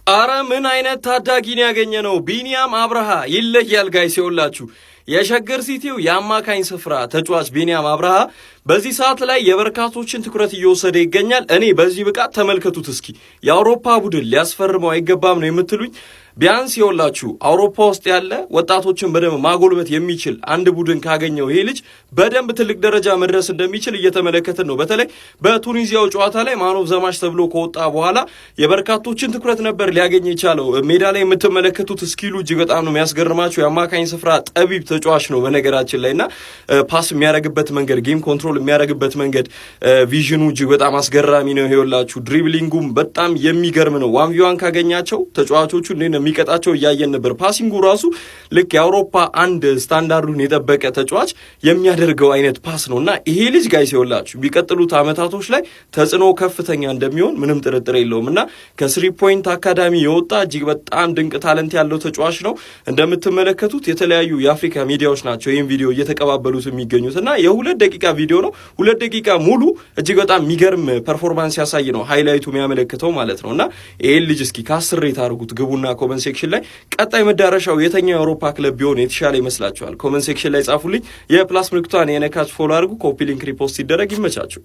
አረ ምን አይነት ታዳጊን ያገኘ ነው! ቢኒያም አብርሃ ይለያል ጋይስ። ይኸውላችሁ የሸገር ሲቲው የአማካኝ ስፍራ ተጫዋች ቢኒያም አብርሃ በዚህ ሰዓት ላይ የበርካቶችን ትኩረት እየወሰደ ይገኛል። እኔ በዚህ ብቃት ተመልከቱት እስኪ የአውሮፓ ቡድን ሊያስፈርመው አይገባም ነው የምትሉኝ? ቢያንስ ይኸውላችሁ አውሮፓ ውስጥ ያለ ወጣቶችን በደንብ ማጎልበት የሚችል አንድ ቡድን ካገኘው ይሄ ልጅ በደንብ ትልቅ ደረጃ መድረስ እንደሚችል እየተመለከትን ነው። በተለይ በቱኒዚያው ጨዋታ ላይ ማን ኦፍ ዘ ማች ተብሎ ከወጣ በኋላ የበርካቶችን ትኩረት ነበር ሊያገኝ የቻለው። ሜዳ ላይ የምትመለከቱት ስኪሉ እጅግ በጣም ነው የሚያስገርማቸው። የአማካኝ ስፍራ ጠቢብ ተጫዋች ነው በነገራችን ላይ እና ፓስ የሚያደርግበት መንገድ፣ ጌም ኮንትሮል የሚያደርግበት መንገድ፣ ቪዥኑ እጅግ በጣም አስገራሚ ነው። ይኸውላችሁ ድሪብሊንጉም በጣም የሚገርም ነው። ዋን ቪዋን ካገኛቸው ተጫዋቾቹ የሚቀጣቸው እያየን ነበር። ፓሲንጉ ራሱ ልክ የአውሮፓ አንድ ስታንዳርዱን የጠበቀ ተጫዋች የሚያደርገው አይነት ፓስ ነው እና ይሄ ልጅ ጋይስ ይኸውላችሁ ቢቀጥሉት አመታቶች ላይ ተጽዕኖ ከፍተኛ እንደሚሆን ምንም ጥርጥር የለውም እና ከስሪ ፖይንት አካዳሚ የወጣ እጅግ በጣም ድንቅ ታለንት ያለው ተጫዋች ነው። እንደምትመለከቱት የተለያዩ የአፍሪካ ሚዲያዎች ናቸው ይህን ቪዲዮ እየተቀባበሉት የሚገኙት እና የ2 ደቂቃ ቪዲዮ ነው። 2 ደቂቃ ሙሉ እጅግ በጣም የሚገርም ፐርፎርማንስ ያሳይ ነው ሃይላይቱ የሚያመለክተው ማለት ነው እና ይሄን ልጅ እስኪ ከ10 ሬት አድርጉት ግቡና ኮመንት ሴክሽን ላይ ቀጣይ መዳረሻው የተኛው የአውሮፓ ክለብ ቢሆን የተሻለ ይመስላችኋል? ኮመንት ሴክሽን ላይ ጻፉልኝ። የፕላስ ምልክቷን የነካች ፎሎ አድርጉ። ኮፒ ሊንክ ሪፖስት ሲደረግ ይመቻችሁ።